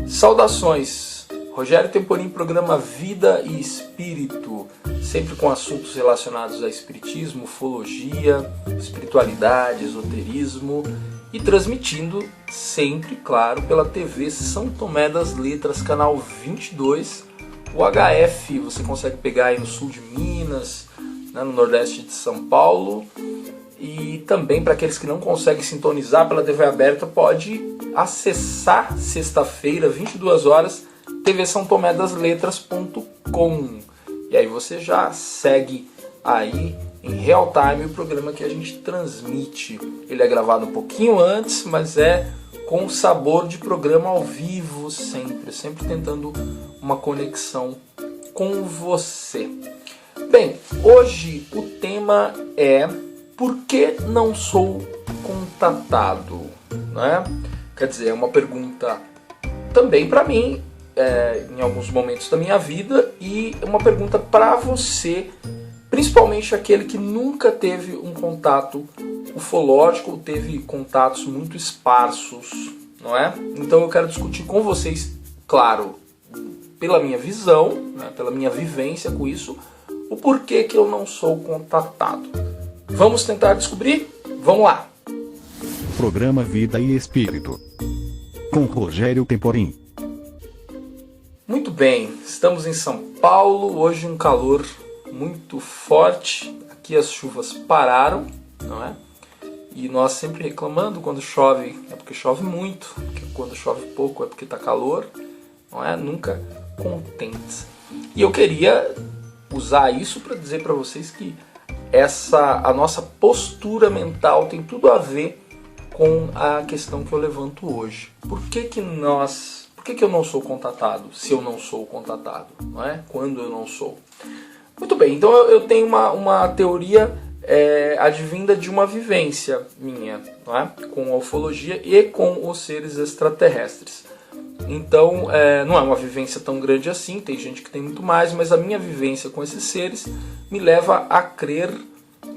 Saudações! Rogério Temporim, programa Vida e Espírito, sempre com assuntos relacionados a espiritismo, ufologia, espiritualidade, esoterismo e transmitindo sempre, claro, pela TV São Tomé das Letras, canal 22, o HF, você consegue pegar aí no sul de Minas, né, no nordeste de São Paulo, e também para aqueles que não conseguem sintonizar pela TV aberta, pode acessar sexta-feira, 22 horas, tvsãotomedasletras.com. E aí você já segue aí em real time o programa que a gente transmite. Ele é gravado um pouquinho antes, mas é com sabor de programa ao vivo sempre tentando uma conexão com você. Bem, hoje o tema é: por que não sou contatado? Né? Quer dizer, é uma pergunta também para mim, em alguns momentos da minha vida, e uma pergunta para você, principalmente aquele que nunca teve um contato ufológico ou teve contatos muito esparsos, não é? Então eu quero discutir com vocês, claro, pela minha visão, né, pela minha vivência com isso, o porquê que eu não sou contatado. Vamos tentar descobrir? Vamos lá! Programa Vida e Espírito, com Rogério Temporim. Muito bem, estamos em São Paulo, hoje um calor muito forte, aqui as chuvas pararam, não é? E nós sempre reclamando quando chove, é porque chove muito, porque quando chove pouco é porque está calor, não é? Nunca contentes. E eu queria usar isso para dizer para vocês que a nossa postura mental tem tudo a ver com a questão que eu levanto hoje. Por que eu não sou contatado, se eu não sou contatado, não é? Quando eu não sou? Muito bem, então eu tenho uma teoria advinda de uma vivência minha, não é? Com a ufologia e com os seres extraterrestres. Então, não é uma vivência tão grande assim, tem gente que tem muito mais, mas a minha vivência com esses seres me leva a crer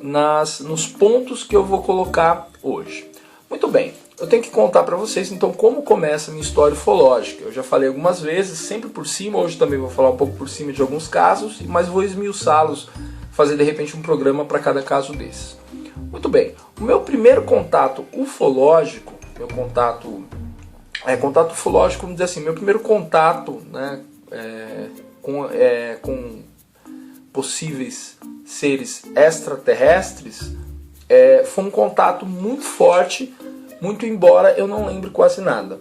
nos pontos que eu vou colocar hoje. Muito bem, eu tenho que contar para vocês então como começa a minha história ufológica. Eu já falei algumas vezes, sempre por cima, hoje também vou falar um pouco por cima de alguns casos, mas vou esmiuçá-los, fazer de repente um programa para cada caso desses. Muito bem, o meu primeiro contato ufológico, contato ufológico, vamos dizer assim, meu primeiro contato, né, com possíveis seres extraterrestres foi um contato muito forte, muito embora eu não lembre quase nada.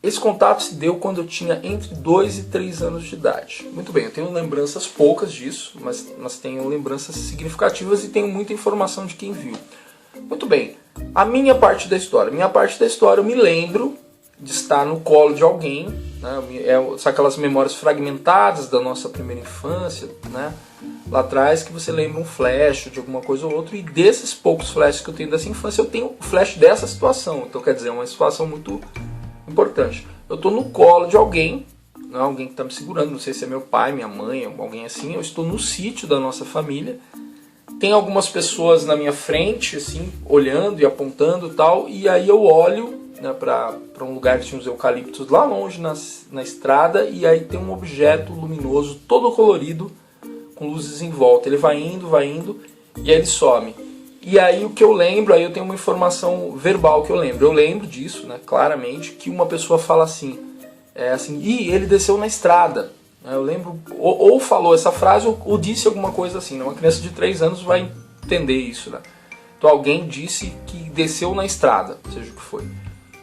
Esse contato se deu quando eu tinha entre 2 e 3 anos de idade. Muito bem, eu tenho lembranças poucas disso, mas tenho lembranças significativas e tenho muita informação de quem viu. Muito bem, a minha parte da história. Eu me lembro de estar no colo de alguém, né? São aquelas memórias fragmentadas da nossa primeira infância, né? Lá atrás, que você lembra um flash de alguma coisa ou outra, e desses poucos flashes que eu tenho dessa infância, eu tenho flash dessa situação. Então, quer dizer, é uma situação muito importante. Eu estou no colo de alguém, né? Alguém que está me segurando, não sei se é meu pai, minha mãe, alguém assim. Eu estou no sítio da nossa família, tem algumas pessoas na minha frente, assim, olhando e apontando e tal, e aí eu olho, né, para um lugar que tinha uns eucaliptos lá longe na estrada, e aí tem um objeto luminoso, todo colorido, com luzes em volta. Ele vai indo, e aí ele some. E aí o que eu lembro, aí eu tenho uma informação verbal que eu lembro. Eu lembro disso, né, claramente, que uma pessoa fala assim, ele desceu na estrada. Eu lembro, ou falou essa frase, ou disse alguma coisa assim, né? Uma criança de 3 anos vai entender isso, né? Então alguém disse que desceu na estrada, seja o que foi.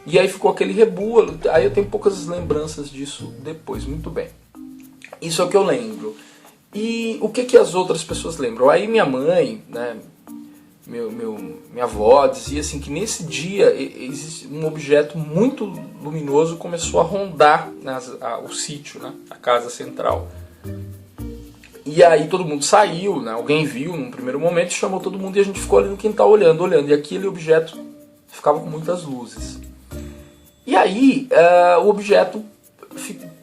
E aí ficou aquele rebulo, aí eu tenho poucas lembranças disso depois, muito bem. Isso é o que eu lembro. E o que as outras pessoas lembram? Aí minha mãe, né, minha avó dizia assim que nesse dia um objeto muito luminoso começou a rondar o sítio, né, a casa central. E aí todo mundo saiu, né, alguém viu num primeiro momento, chamou todo mundo e a gente ficou ali no quintal olhando. E aquele objeto ficava com muitas luzes. E aí o objeto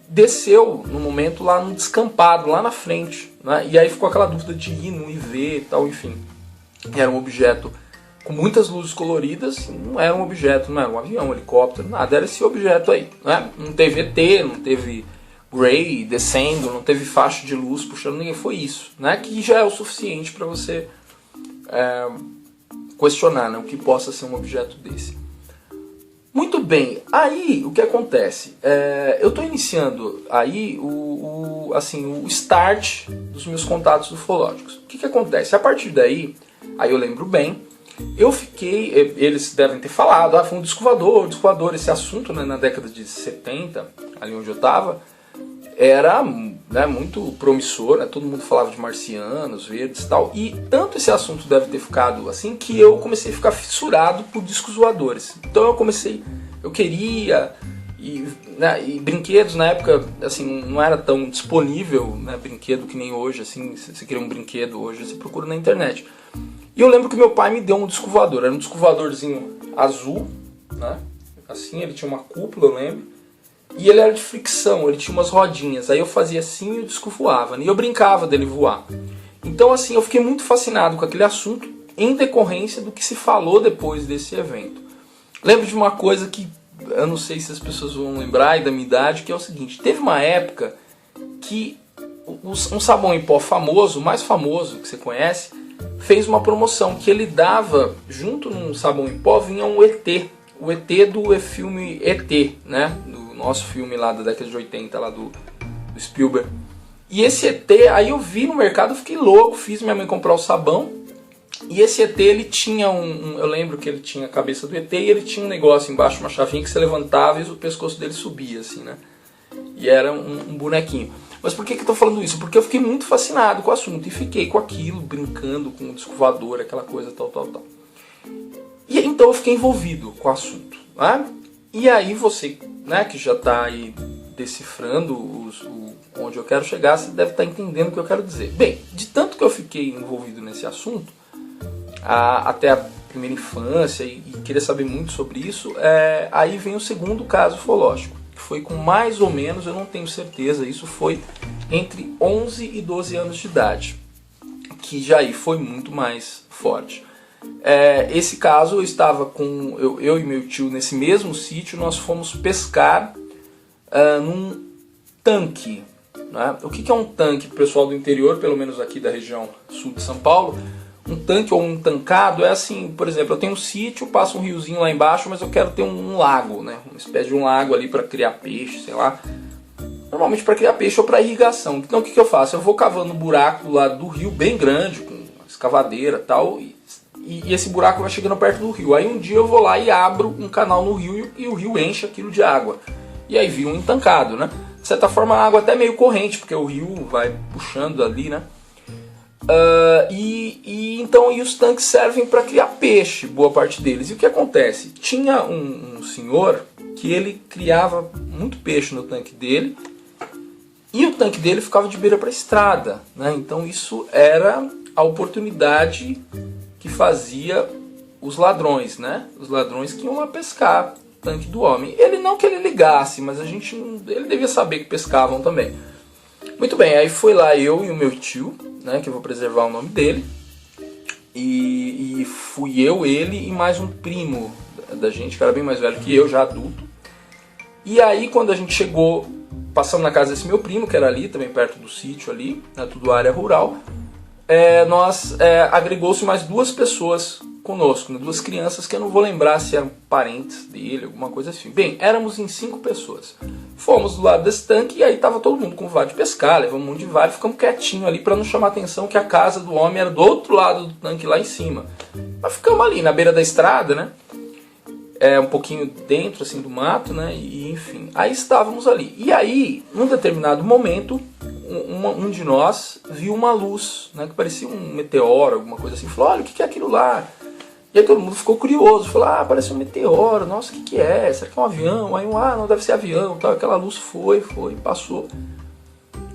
desceu no momento lá no descampado, lá na frente, né? E aí ficou aquela dúvida de ir, não ir ver e tal, enfim. Era um objeto com muitas luzes coloridas, não era um objeto, não era um avião, um helicóptero, nada, era esse objeto aí, né? Não teve ET, não teve Ray descendo, não teve faixa de luz puxando ninguém, foi isso, né? Que já é o suficiente para você questionar, né? O que possa ser um objeto desse. Muito bem, aí o que acontece? Eu estou iniciando aí o start dos meus contatos ufológicos. O que acontece? A partir daí, aí eu lembro bem, eu fiquei, eles devem ter falado, foi um disco voador, esse assunto, né, na década de 70, ali onde eu estava, era, né, muito promissor, né, todo mundo falava de marcianos, verdes e tal, e tanto esse assunto deve ter ficado assim, que eu comecei a ficar fissurado por discos voadores. Então eu queria, né, e brinquedos na época, assim, não era tão disponível, né, brinquedo que nem hoje, assim, se você queria um brinquedo hoje, você procura na internet. E eu lembro que meu pai me deu um disco voador, era um disco voadorzinho azul, né, assim, ele tinha uma cúpula, eu lembro, e ele era de fricção, ele tinha umas rodinhas, aí eu fazia assim e o disco voava, né, e eu brincava dele voar. Então, assim, eu fiquei muito fascinado com aquele assunto em decorrência do que se falou depois desse evento. Lembro de uma coisa que eu não sei se as pessoas vão lembrar, e da minha idade, que é o seguinte, teve uma época que um sabão em pó famoso, o mais famoso que você conhece, fez uma promoção que ele dava, junto num sabão em pó, vinha um ET, o ET do filme ET, né, do nosso filme lá da década de 80, lá do Spielberg. E esse ET, aí eu vi no mercado, fiquei louco, fiz minha mãe comprar o sabão, e esse ET, ele tinha eu lembro que ele tinha a cabeça do ET, e ele tinha um negócio embaixo, uma chavinha que você levantava e o pescoço dele subia, assim, né, e era um bonequinho. Mas por que eu estou falando isso? Porque eu fiquei muito fascinado com o assunto e fiquei com aquilo, brincando com o disco voador, aquela coisa tal. E então eu fiquei envolvido com o assunto, né? E aí você, né, que já está aí decifrando onde eu quero chegar, você deve estar entendendo o que eu quero dizer. Bem, de tanto que eu fiquei envolvido nesse assunto, até a primeira infância, e queria saber muito sobre isso, aí vem o segundo caso ufológico. Foi com mais ou menos, eu não tenho certeza, isso foi entre 11 e 12 anos de idade, que já aí foi muito mais forte. Esse caso, eu estava com eu e meu tio nesse mesmo sítio, nós fomos pescar num tanque, né? O que é um tanque, pessoal do interior, pelo menos aqui da região sul de São Paulo? Um tanque ou um tancado é assim, por exemplo, eu tenho um sítio, passa um riozinho lá embaixo, mas eu quero ter um lago, né? Uma espécie de um lago ali para criar peixe, sei lá. Normalmente para criar peixe ou para irrigação. Então o que eu faço? Eu vou cavando um buraco do lado do rio, bem grande, com escavadeira e tal, e esse buraco vai chegando perto do rio. Aí um dia eu vou lá e abro um canal no rio e o rio enche aquilo de água. E aí vira um entancado, né? De certa forma a água até meio corrente, porque o rio vai puxando ali, né? Então os tanques servem para criar peixe, boa parte deles. E o que acontece? Tinha um senhor que ele criava muito peixe no tanque dele, e o tanque dele ficava de beira para a estrada, né? Então isso era a oportunidade que fazia os ladrões, né? Os ladrões que iam lá pescar o tanque do homem. Ele não que ele ligasse, mas ele devia saber que pescavam também. Muito bem, aí foi lá eu e o meu tio, né, que eu vou preservar o nome dele, e fui eu, ele e mais um primo da gente, que era bem mais velho que eu, já adulto. E aí quando a gente chegou, passamos na casa desse meu primo, que era ali, também perto do sítio ali, né, tudo área rural, agregou-se mais duas pessoas conosco, né, duas crianças que eu não vou lembrar se eram parentes dele, alguma coisa assim. Bem, éramos em 5 pessoas. Fomos do lado desse tanque e aí tava todo mundo com vontade de pescar, levamos um monte de vara e ficamos quietinhos ali para não chamar a atenção que a casa do homem era do outro lado do tanque, lá em cima. Mas ficamos ali na beira da estrada, né? Um pouquinho dentro assim do mato, né? E enfim, aí estávamos ali. E aí, num determinado momento, um de nós viu uma luz, né, que parecia um meteoro, alguma coisa assim. Falou: olha, o que é aquilo lá? E aí todo mundo ficou curioso, falou: parece um meteoro, nossa, o que é? Será que é um avião? Aí não deve ser avião, tal. Aquela luz foi, passou.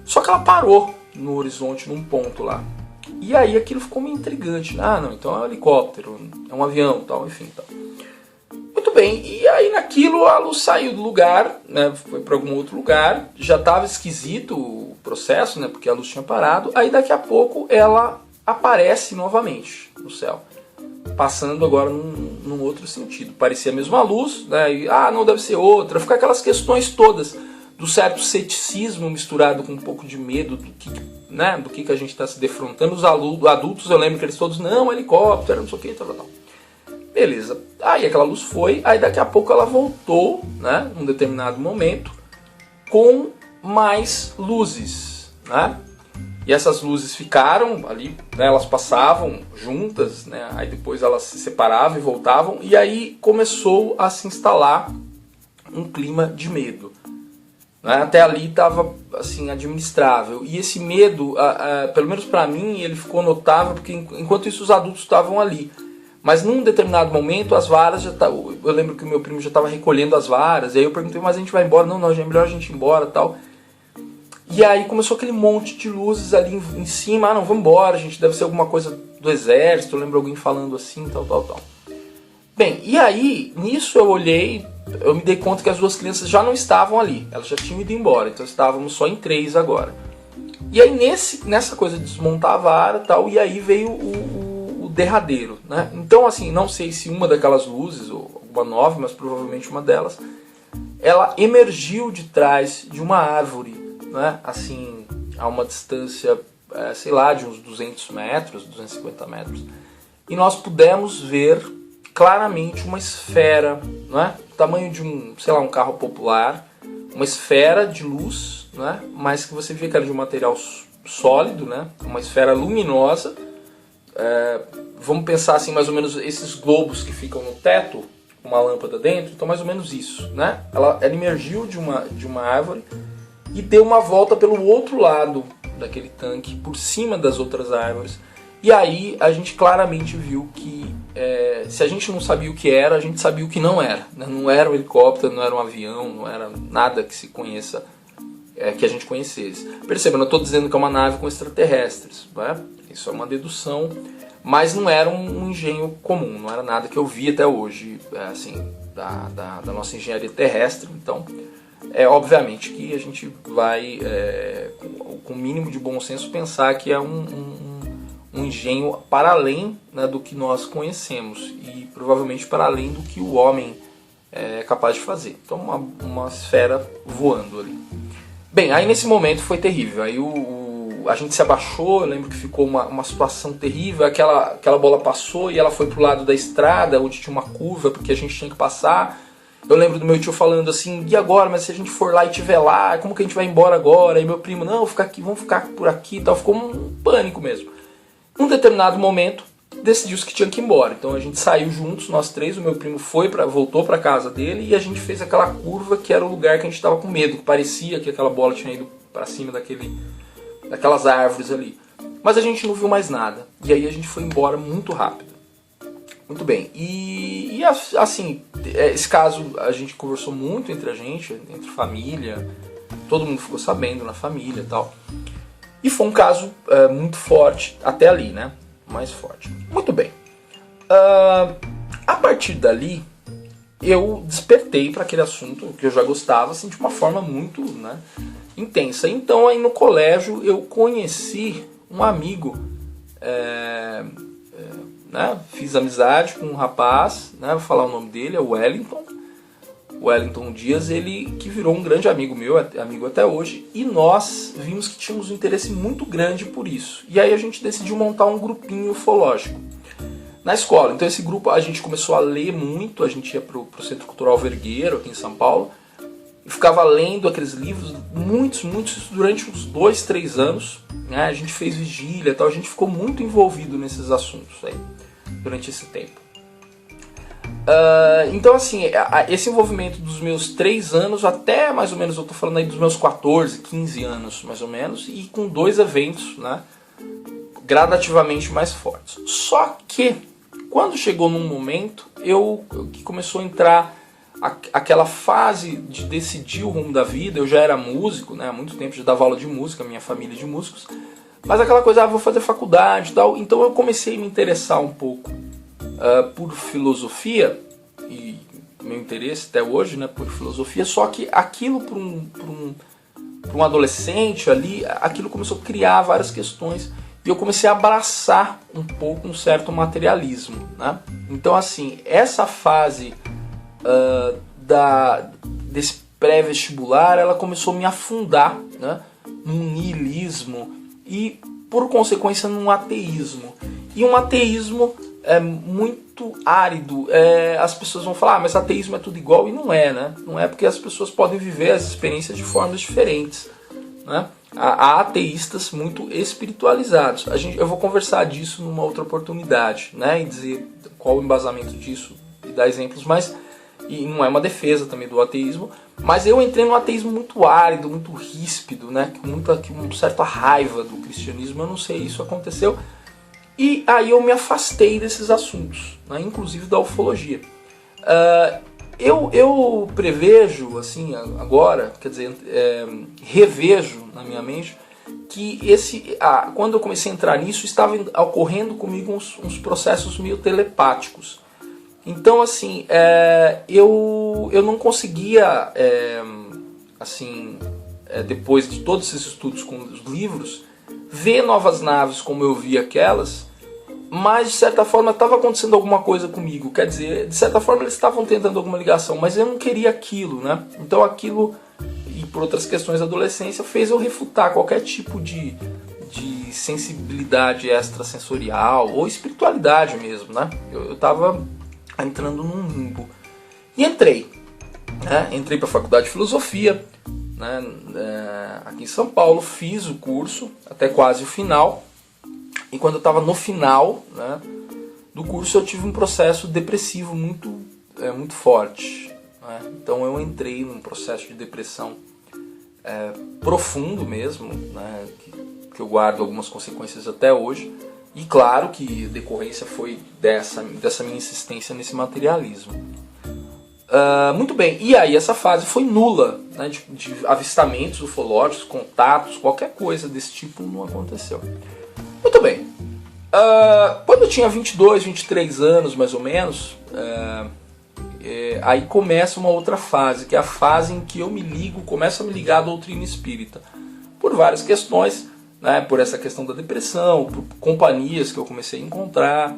Só que ela parou no horizonte, num ponto lá. E aí aquilo ficou meio intrigante. Não, então é um helicóptero, é um avião, tal, enfim, tal. Muito bem, e aí naquilo a luz saiu do lugar, né, foi para algum outro lugar, já estava esquisito o processo, né, porque a luz tinha parado, aí daqui a pouco ela aparece novamente no céu. passando agora num outro sentido. Parecia a mesma luz, né? E, não deve ser outra. Fica aquelas questões todas do certo ceticismo misturado com um pouco de medo do que, né, do que a gente está se defrontando. Os adultos, eu lembro que eles todos, não, helicóptero, não sei o que, tal. Beleza. Aí aquela luz foi, aí daqui a pouco ela voltou, né, num determinado momento, com mais luzes, né? E essas luzes ficaram ali, né, elas passavam juntas, né, aí depois elas se separavam e voltavam, e aí começou a se instalar um clima de medo. Né? Até ali estava assim, administrável. E esse medo, pelo menos para mim, ele ficou notável, porque enquanto isso os adultos estavam ali. Mas num determinado momento, as varas já estavam... Eu lembro que o meu primo já estava recolhendo as varas, e aí eu perguntei, mas a gente vai embora? Não, já é melhor a gente ir embora, tal. E aí começou aquele monte de luzes ali em cima. Não, vamos embora, a gente deve ser alguma coisa do exército. Eu lembro alguém falando assim, tal. Bem, e aí, nisso eu olhei, eu me dei conta que as duas crianças já não estavam ali. Elas já tinham ido embora, então estávamos só em 3 agora. E aí nessa coisa de desmontar a vara e tal, e aí veio o derradeiro, né? Então assim, não sei se uma daquelas luzes, ou uma nova, mas provavelmente uma delas, ela emergiu de trás de uma árvore, né? Assim, a uma distância, sei lá, de uns 200 metros, 250 metros. E nós pudemos ver claramente uma esfera, não é? Do tamanho de um carro popular, uma esfera de luz, né? Mas que você via que era de um material sólido, né? Uma esfera luminosa. Vamos pensar assim, mais ou menos esses globos que ficam no teto, uma lâmpada dentro, então mais ou menos isso, né? Ela emergiu de uma árvore e deu uma volta pelo outro lado daquele tanque, por cima das outras árvores. E aí a gente claramente viu que se a gente não sabia o que era, a gente sabia o que não era. Né? Não era um helicóptero, não era um avião, não era nada que se conheça, que a gente conhecesse. Perceba, não estou dizendo que é uma nave com extraterrestres. Né? Isso é uma dedução, mas não era um engenho comum, não era nada que eu vi até hoje, assim, da nossa engenharia terrestre. Então, obviamente que a gente vai, com o mínimo de bom senso, pensar que é um engenho para além, né, do que nós conhecemos e provavelmente para além do que o homem é capaz de fazer. Então uma esfera voando ali. Bem, aí nesse momento foi terrível. Aí a gente se abaixou, eu lembro que ficou uma situação terrível. Aquela bola passou e ela foi pro lado da estrada, onde tinha uma curva, porque a gente tinha que passar. Eu lembro do meu tio falando assim, e agora? Mas se a gente for lá e estiver lá, como que a gente vai embora agora? E meu primo, não, ficar aqui, vamos ficar por aqui e tal. Ficou um pânico mesmo. Num determinado momento, decidiu-se que tinha que ir embora. Então a gente saiu juntos, nós 3, o meu primo voltou para casa dele e a gente fez aquela curva que era o lugar que a gente estava com medo, que parecia que aquela bola tinha ido para cima daquelas árvores ali. Mas a gente não viu mais nada. E aí a gente foi embora muito rápido. Muito bem. E assim, esse caso a gente conversou muito entre a gente, entre família, todo mundo ficou sabendo na família e tal. E foi um caso muito forte, até ali, né? Mais forte. Muito bem. A partir dali, eu despertei para aquele assunto que eu já gostava, assim, de uma forma muito, né, intensa. Então, aí no colégio, eu conheci um amigo, né? Fiz amizade com um rapaz, né? Vou falar o nome dele, é o Wellington Dias, ele que virou um grande amigo meu, amigo até hoje, e nós vimos que tínhamos um interesse muito grande por isso. E aí a gente decidiu montar um grupinho ufológico na escola. Então esse grupo a gente começou a ler muito, a gente ia pro Centro Cultural Vergueiro, aqui em São Paulo, e ficava lendo aqueles livros, muitos, durante uns 2, 3 anos. Né? A gente fez vigília e tal, a gente ficou muito envolvido nesses assuntos aí, durante esse tempo. Então assim, esse envolvimento dos meus 3 anos até mais ou menos, eu tô falando aí dos meus 14, 15 anos mais ou menos, e com 2 eventos, né, gradativamente mais fortes. Só que quando chegou num momento que começou a entrar aquela fase de decidir o rumo da vida. Eu já era músico, né, há muito tempo, já dava aula de música, minha família de músicos, mas aquela coisa, vou fazer faculdade e tal. Então eu comecei a me interessar um pouco por filosofia, e meu interesse até hoje, né, por filosofia, só que aquilo para um adolescente ali, aquilo começou a criar várias questões e eu comecei a abraçar um pouco um certo materialismo, né? Então assim, essa fase desse pré-vestibular, ela começou a me afundar, né, num niilismo e, por consequência, num ateísmo. E um ateísmo muito árido. As pessoas vão falar, mas ateísmo é tudo igual, e não é, né? Não é, porque as pessoas podem viver as experiências de formas diferentes, né? Há ateístas muito espiritualizados. Eu vou conversar disso numa outra oportunidade, né? E dizer qual o embasamento disso e dar exemplos, mas e não é uma defesa também do ateísmo, mas eu entrei num ateísmo muito árido, muito ríspido, né? Com uma certa raiva do cristianismo. Eu não sei, isso aconteceu. E aí eu me afastei desses assuntos, né? Inclusive da ufologia. Eu prevejo, assim, agora, quer dizer, revejo na minha mente, que quando eu comecei a entrar nisso, estava ocorrendo comigo uns processos meio telepáticos. Então, assim, eu não conseguia, depois de todos esses estudos com os livros, ver novas naves como eu via aquelas, mas de certa forma estava acontecendo alguma coisa comigo. Quer dizer, de certa forma eles estavam tentando alguma ligação, mas eu não queria aquilo, né? Então aquilo, e por outras questões da adolescência, fez eu refutar qualquer tipo de sensibilidade extrasensorial ou espiritualidade mesmo, né? Eu estava entrando num limbo. E entrei para a faculdade de filosofia, né, aqui em São Paulo, fiz o curso até quase o final, e quando eu estava no final, né, do curso eu tive um processo depressivo muito forte, né? Então eu entrei num processo de depressão profundo mesmo, né, que eu guardo algumas consequências até hoje. E claro que a decorrência foi dessa minha insistência nesse materialismo. Muito bem, e aí essa fase foi nula, né, de avistamentos ufológicos, contatos, qualquer coisa desse tipo não aconteceu. Muito bem, quando eu tinha 22, 23 anos mais ou menos, aí começa uma outra fase, que é a fase em que eu começo a me ligar à doutrina espírita, por várias questões, né, por essa questão da depressão, por companhias que eu comecei a encontrar,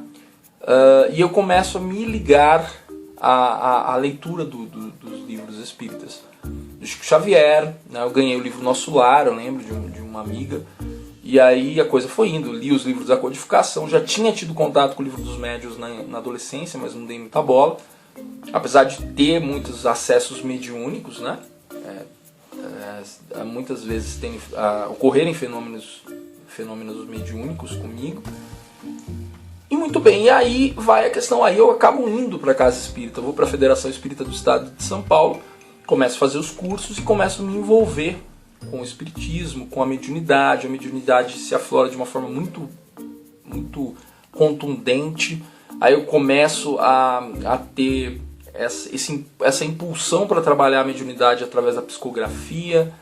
e eu começo a me ligar à leitura dos livros espíritas. Do Chico Xavier, né, eu ganhei o livro Nosso Lar, eu lembro de uma amiga, e aí a coisa foi indo, eu li os livros da codificação, já tinha tido contato com o livro dos médiuns na adolescência, mas não dei muita bola, apesar de ter muitos acessos mediúnicos, né? Muitas vezes ocorrerem fenômenos mediúnicos comigo. E muito bem, e aí vai a questão, aí eu acabo indo para a Casa Espírita, vou para a Federação Espírita do Estado de São Paulo, começo a fazer os cursos e começo a me envolver com o espiritismo, com a mediunidade. A mediunidade se aflora de uma forma muito, muito contundente. Aí eu começo a ter essa impulsão para trabalhar a mediunidade através da psicografia,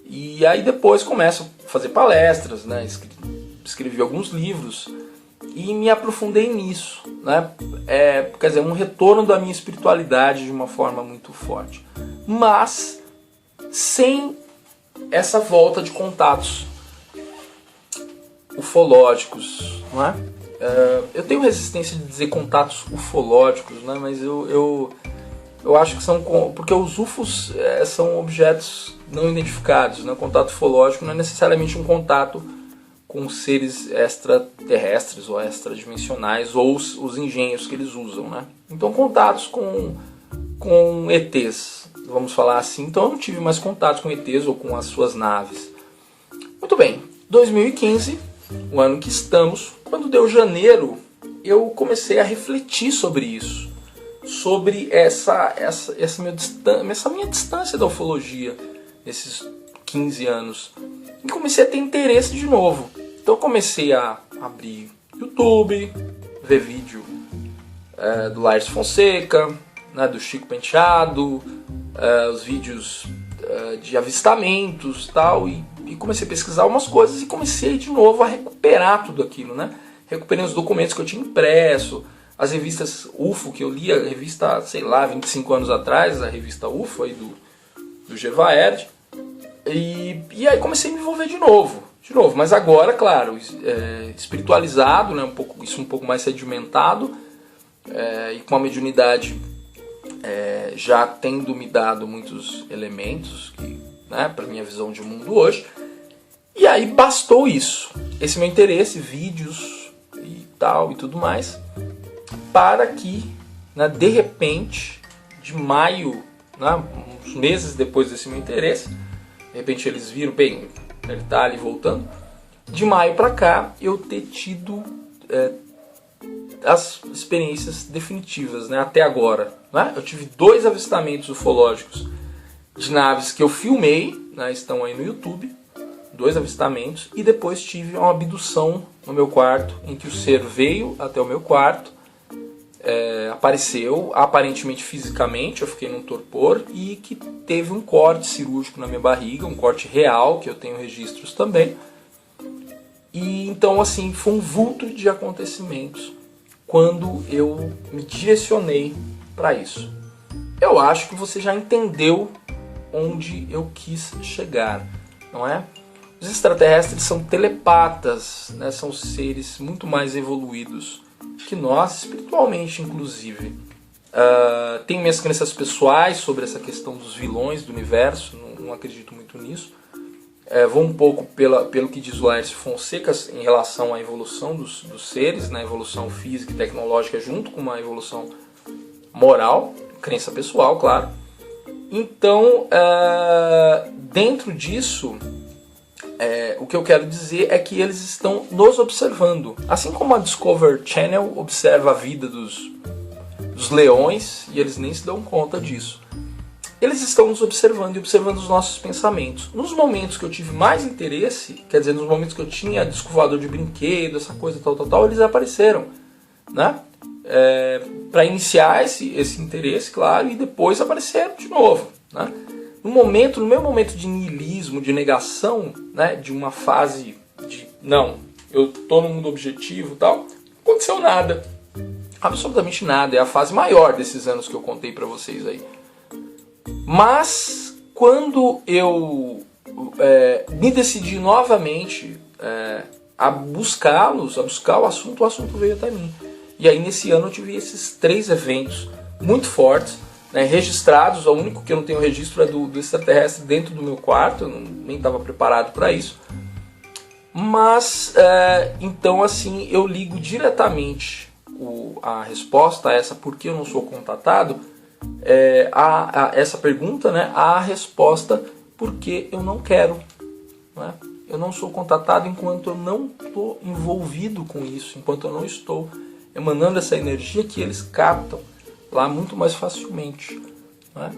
e aí depois começo a fazer palestras, né? Escrevi alguns livros e me aprofundei nisso, né? Quer dizer, um retorno da minha espiritualidade de uma forma muito forte, mas sem essa volta de contatos ufológicos, não é? Eu tenho resistência de dizer contatos ufológicos, né? Mas eu acho que são, porque os UFOs são objetos não identificados, né? O contato ufológico não é necessariamente um contato com seres extraterrestres ou extradimensionais, ou os engenhos que eles usam, né? Então contatos com ETs, vamos falar assim. Então eu não tive mais contatos com ETs ou com as suas naves. Muito bem, 2015, o ano que estamos, quando deu janeiro, eu comecei a refletir sobre isso, sobre essa minha distância da ufologia nesses 15 anos, e comecei a ter interesse de novo. Então eu comecei a abrir YouTube, ver vídeo do Laércio Fonseca, né, do Chico Penteado, os vídeos de avistamentos tal, e comecei a pesquisar umas coisas e comecei de novo a recuperar tudo aquilo, né? Recuperei os documentos que eu tinha impresso, as revistas UFO que eu lia, a revista, sei lá, 25 anos atrás, a revista UFO aí do Gevaerd, e aí comecei a me envolver de novo, De novo, mas agora, claro, espiritualizado, né, isso um pouco mais sedimentado, e com a mediunidade já tendo me dado muitos elementos né, para minha visão de mundo hoje. E aí bastou isso, esse meu interesse, vídeos e tal e tudo mais, para que, né, de repente, de maio, né, uns meses depois desse meu interesse, de repente eles viram, bem, ele está ali voltando, de maio para cá eu ter tido as experiências definitivas, né, até agora. Né? Eu tive 2 avistamentos ufológicos de naves que eu filmei, né, estão aí no YouTube, 2 avistamentos, e depois tive uma abdução no meu quarto, em que o ser veio até o meu quarto, apareceu, aparentemente fisicamente, eu fiquei num torpor, e que teve um corte cirúrgico na minha barriga, um corte real, que eu tenho registros também. E então, assim, foi um vulto de acontecimentos quando eu me direcionei para isso. Eu acho que você já entendeu onde eu quis chegar, não é? Os extraterrestres são telepatas, né? São seres muito mais evoluídos que nós, espiritualmente inclusive. Tenho minhas crenças pessoais sobre essa questão dos vilões do universo, não acredito muito nisso. Vou um pouco pelo que diz o Laércio Fonseca em relação à evolução dos seres, né? Evolução física e tecnológica junto com uma evolução moral, crença pessoal, claro. Então, dentro disso, o que eu quero dizer é que eles estão nos observando. Assim como a Discovery Channel observa a vida dos leões, e eles nem se dão conta disso. Eles estão nos observando e observando os nossos pensamentos. Nos momentos que eu tive mais interesse, quer dizer, nos momentos que eu tinha disco voador de brinquedo, essa coisa tal, eles apareceram, né? Para iniciar esse interesse, claro, e depois apareceram de novo, né? No meu momento de niilismo, de negação, né, de uma fase de não, eu estou no mundo objetivo e tal, não aconteceu nada, absolutamente nada. É a fase maior desses anos que eu contei para vocês aí. Mas quando eu me decidi novamente a buscá-los, a buscar o assunto veio até mim. E aí nesse ano eu tive esses 3 eventos muito fortes, né, registrados. O único que eu não tenho registro é do extraterrestre dentro do meu quarto, eu nem estava preparado para isso. Mas, então assim, eu ligo diretamente a resposta a essa, por que eu não sou contatado, a essa pergunta, né, a resposta, porque eu não quero. Né? Eu não sou contatado enquanto eu não estou envolvido com isso, enquanto eu não estou emanando essa energia que eles captam lá muito mais facilmente. Né?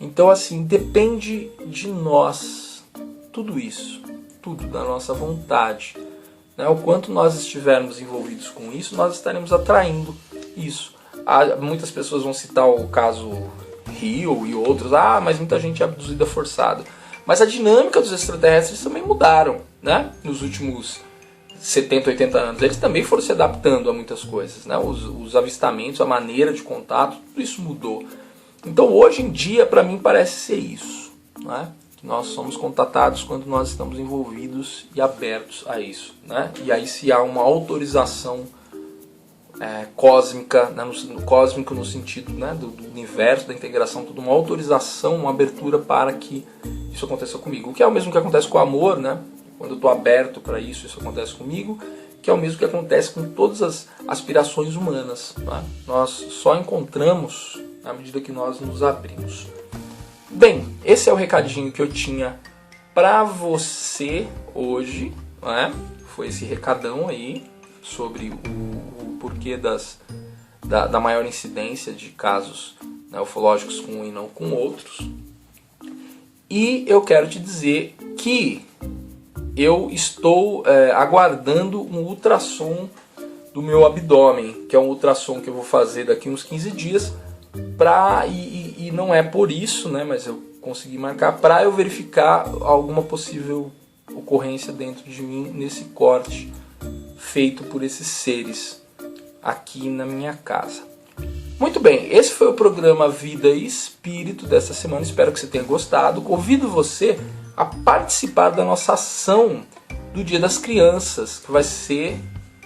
Então, assim, depende de nós tudo isso, tudo da nossa vontade. Né? O quanto nós estivermos envolvidos com isso, nós estaremos atraindo isso. Muitas pessoas vão citar o caso Rio e outros. Mas muita gente é abduzida forçada. Mas a dinâmica dos extraterrestres também mudaram, né? Nos últimos 70, 80 anos. Eles também foram se adaptando a muitas coisas, né? Os avistamentos, a maneira de contato, tudo isso mudou. Então hoje em dia, para mim, parece ser isso, né? Que nós somos contatados quando nós estamos envolvidos e abertos a isso, né? E aí se há uma autorização cósmica, né? Cósmico no sentido, né, do universo, da integração, tudo, uma autorização, uma abertura para que isso aconteça comigo. O que é o mesmo que acontece com o amor, né? Quando eu estou aberto para isso, isso acontece comigo, que é o mesmo que acontece com todas as aspirações humanas. Né? Nós só encontramos à medida que nós nos abrimos. Bem, esse é o recadinho que eu tinha para você hoje. Né? Foi esse recadão aí sobre o porquê da maior incidência de casos, né, ufológicos com um e não com outros. E eu quero te dizer que eu estou aguardando um ultrassom do meu abdômen, que é um ultrassom que eu vou fazer daqui uns 15 dias, e não é por isso, né, mas eu consegui marcar para eu verificar alguma possível ocorrência dentro de mim nesse corte feito por esses seres aqui na minha casa. Muito bem, esse foi o programa Vida e Espírito dessa semana, espero que você tenha gostado. Convido você a participar da nossa ação do Dia das Crianças, que vai ser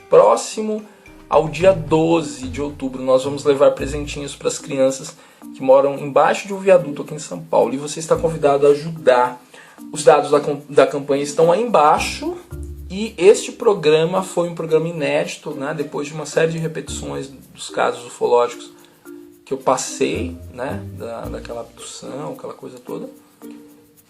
próximo ao dia 12 de outubro. Nós vamos levar presentinhos para as crianças que moram embaixo de um viaduto aqui em São Paulo. E você está convidado a ajudar. Os dados da campanha estão aí embaixo. E este programa foi um programa inédito, né? Depois de uma série de repetições dos casos ufológicos que eu passei, né? Daquela abdução, aquela coisa toda.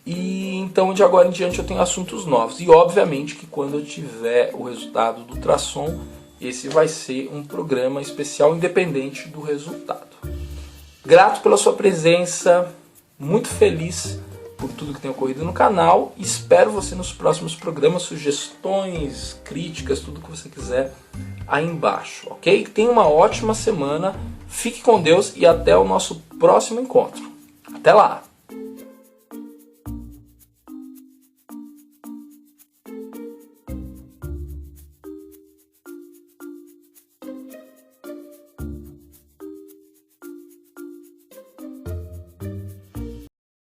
E então de agora em diante eu tenho assuntos novos. E obviamente que quando eu tiver o resultado do ultrassom, esse vai ser um programa especial independente do resultado. Grato pela sua presença, muito feliz por tudo que tem ocorrido no canal. Espero você nos próximos programas, sugestões, críticas, tudo que você quiser aí embaixo, ok? Tenha uma ótima semana, fique com Deus e até o nosso próximo encontro. Até lá!